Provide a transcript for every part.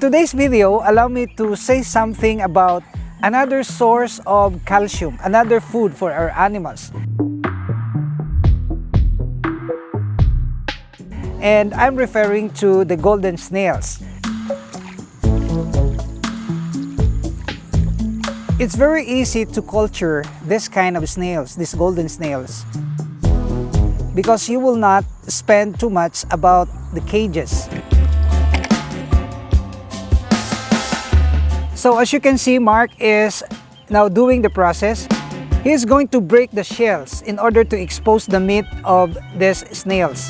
today's video, allow me to say something about another source of calcium, another food for our animals. And I'm referring to the golden snails. It's very easy to culture this kind of snails, these golden snails, because you will not spend too much about the cages. So as you can see, Mark is now doing the process. He is going to break the shells in order to expose the meat of these snails.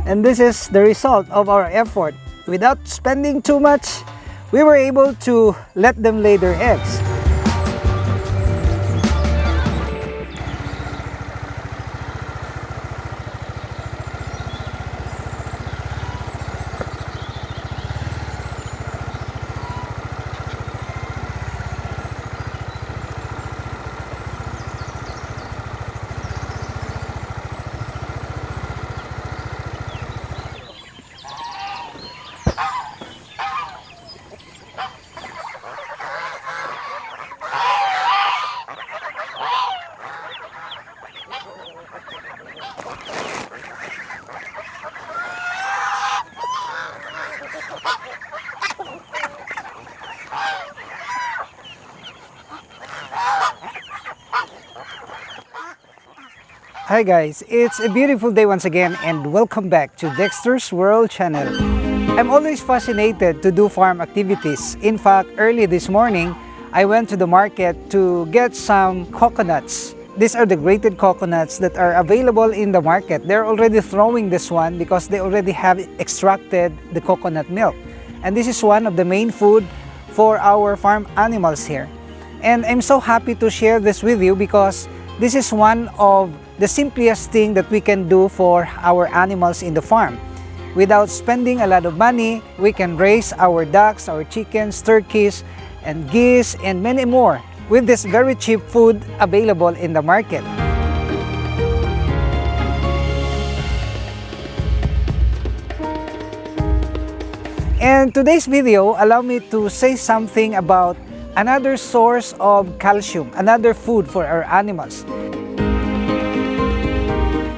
And this is the result of our effort. Without spending too much, we were able to let them lay their eggs. Hi guys, it's a beautiful day once again and welcome back to Dexter's World channel. I'm always fascinated to do farm activities. In fact, early this morning, I went to the market to get some coconuts. These are the grated coconuts that are available in the market. They're already throwing this one because they already have extracted the coconut milk. And this is one of the main food for our farm animals here. And I'm so happy to share this with you because this is one of the simplest thing that we can do for our animals in the farm. Without spending a lot of money, we can raise our ducks, our chickens, turkeys, and geese, and many more with this very cheap food available in the market. And today's video, allow me to say something about another source of calcium, another food for our animals.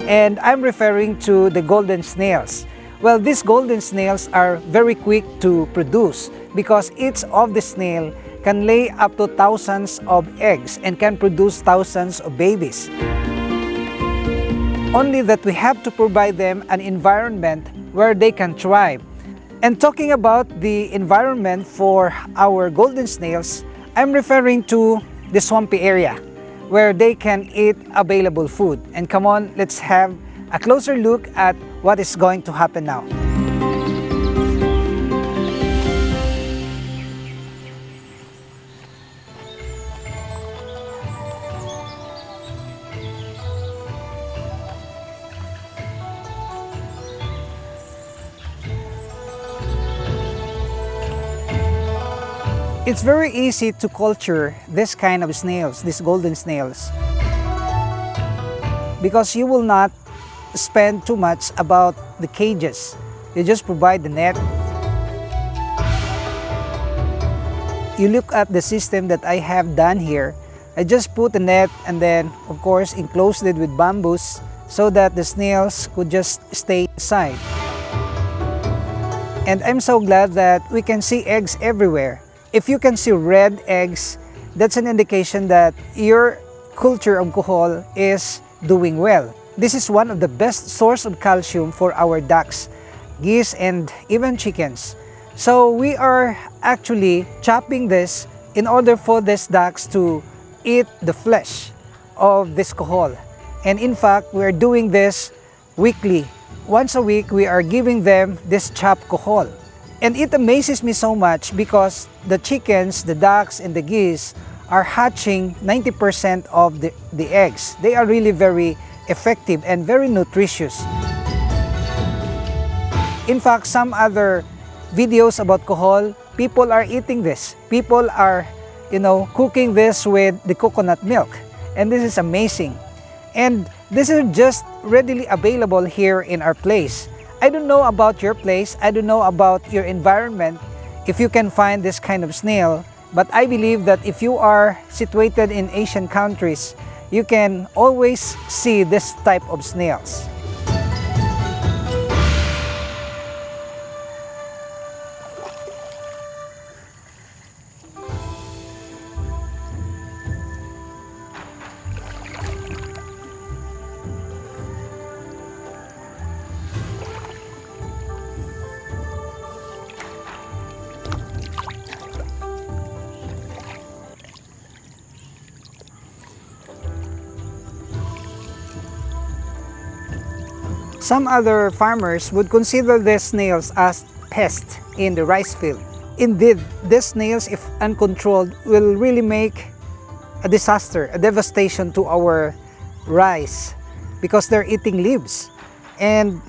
And I'm referring to the golden snails. Well, these golden snails are very quick to produce because each of the snail can lay up to thousands of eggs and can produce thousands of babies. Only that we have to provide them an environment where they can thrive. And talking about the environment for our golden snails, I'm referring to the swampy area where they can eat available food. And come on, let's have a closer look at what is going to happen now. It's very easy to culture this kind of snails, these golden snails, because you will not spend too much about the cages. You just provide the net. You look at the system that I have done here. I just put the net and then, of course, enclosed it with bamboos so that the snails could just stay inside. And I'm so glad that we can see eggs everywhere. If you can see red eggs, that's an indication that your culture of kohol is doing well. This is one of the best source of calcium for our ducks, geese, and even chickens. So we are actually chopping this in order for these ducks to eat the flesh of this kohol. And in fact, we are doing this weekly. Once a week, we are giving them this chopped kohol. And it amazes me so much because the chickens, the ducks, and the geese are hatching 90% of the eggs. They are really very effective and very nutritious. In fact, some other videos about kohol, people are eating this. People are, cooking this with the coconut milk. And this is amazing. And this is just readily available here in our place. I don't know about your place, I don't know about your environment, if you can find this kind of snail, but I believe that if you are situated in Asian countries, you can always see this type of snails. Some other farmers would consider these snails as pests in the rice field. Indeed, these snails, if uncontrolled, will really make a disaster, a devastation to our rice because they're eating leaves. And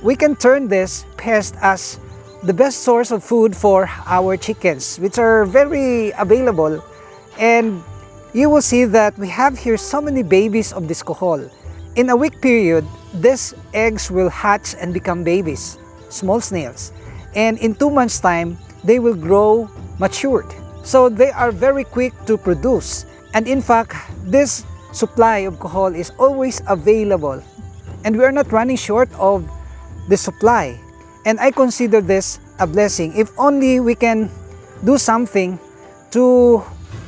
we can turn this pest as the best source of food for our chickens, which are very available. And you will see that we have here so many babies of this kohol. In a week period, these eggs will hatch and become babies, small snails. And in 2 months' time, they will grow matured. So they are very quick to produce. And in fact, this supply of kohol is always available. And we are not running short of the supply. And I consider this a blessing. If only we can do something to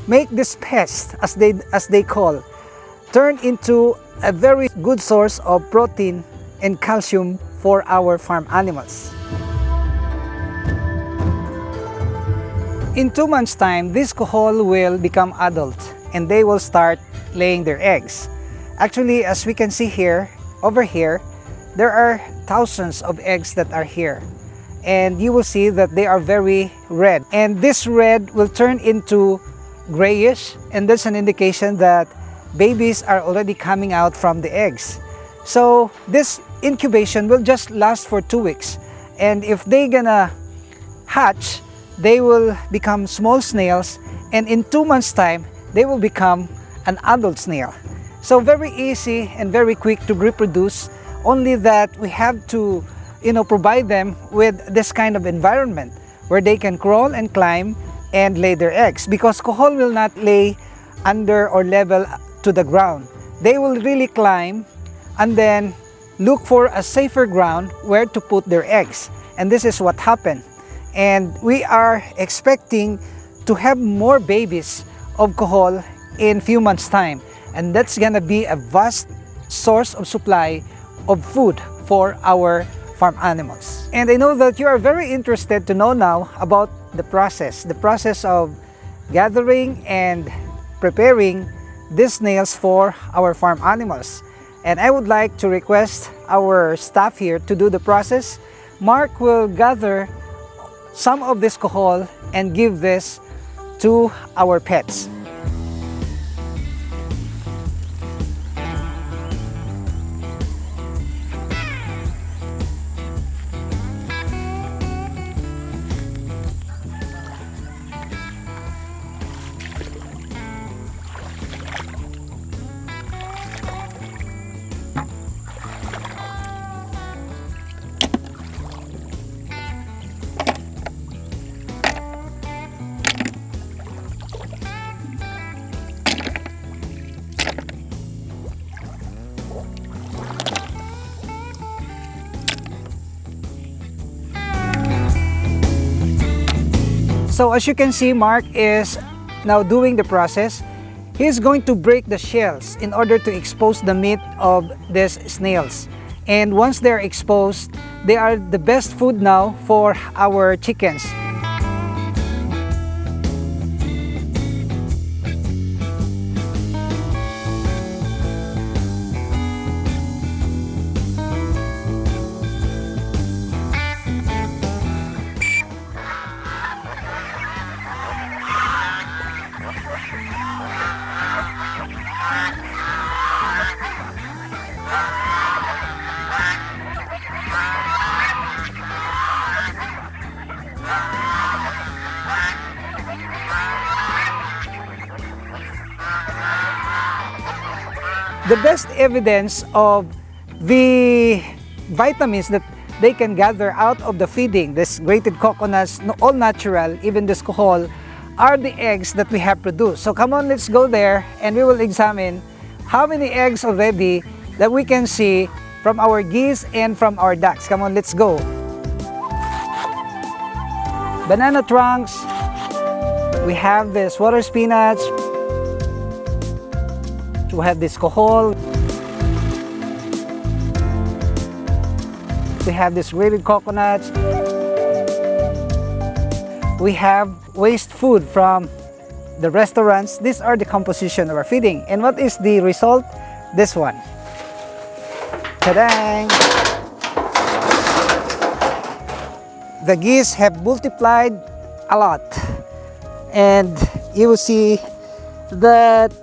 make this pest, as they call, turn into a very good source of protein and calcium for our farm animals. In 2 months' time, this kohol will become adult and they will start laying their eggs. Actually, as we can see here, over here, there are thousands of eggs that are here. And you will see that they are very red. And this red will turn into grayish, and that's an indication that babies are already coming out from the eggs. So this incubation will just last for 2 weeks. And if they're gonna hatch, they will become small snails, and in 2 months' time, they will become an adult snail. So very easy and very quick to reproduce, only that we have to, provide them with this kind of environment where they can crawl and climb and lay their eggs, because kohol will not lay under or level to the ground. They will really climb and then look for a safer ground where to put their eggs. And this is what happened. And we are expecting to have more babies of kohol in few months' time. And that's gonna be a vast source of supply of food for our farm animals. And I know that you are very interested to know now about the process of gathering and preparing these snails for our farm animals. And I would like to request our staff here to do the process. Mark will gather some of this kohol and give this to our pets. So as you can see, Mark is now doing the process. He's going to break the shells in order to expose the meat of these snails. And once they're exposed, they are the best food now for our chickens. The best evidence of the vitamins that they can gather out of the feeding, this grated coconuts, all natural, even this kohol, are the eggs that we have produced. So come on, let's go there and we will examine how many eggs already that we can see from our geese and from our ducks. Come on, let's go. Banana trunks, we have this water spinach, we have this kohol, we have this grated coconuts, we have waste food from the restaurants. These are the composition of our feeding. And what is the result? This one. Ta-dang! The geese have multiplied a lot, and you will see that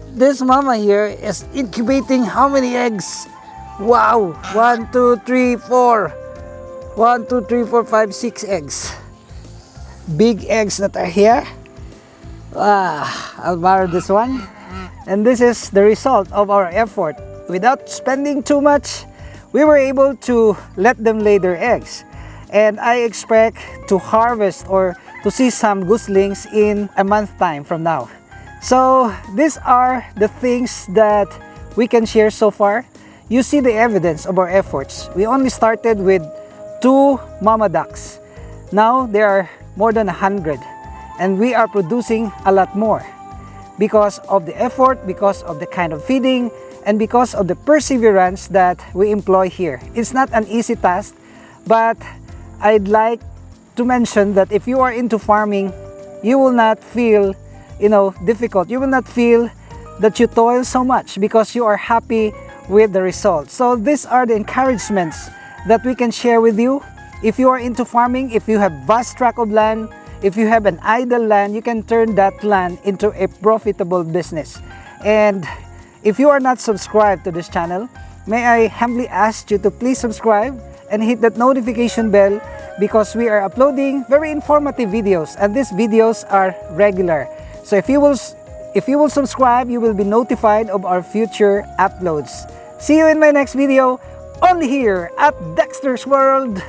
this mama here is incubating how many eggs? Wow! 1, 2, 3, 4. 1, 2, 3, 4, 5, 6 eggs. Big eggs that are here. I'll borrow this one. And this is the result of our effort. Without spending too much, we were able to let them lay their eggs. And I expect to harvest or to see some goslings in a month time from now. So these are the things that we can share so far. You see the evidence of our efforts. We only started with 2 mama ducks. Now there are more than 100, and we are producing a lot more because of the effort, because of the kind of feeding, and because of the perseverance that we employ here. It's not an easy task, but I'd like to mention that if you are into farming, you will not feel, difficult. You will not feel that you toil so much because you are happy with the results. So these are the encouragements that we can share with you. If you are into farming, if you have vast tract of land, if you have an idle land, you can turn that land into a profitable business. And if you are not subscribed to this channel, may I humbly ask you to please subscribe and hit that notification bell, because we are uploading very informative videos, and these videos are regular. So if you will subscribe, you will be notified of our future uploads. See you in my next video, only here at Dexter's World.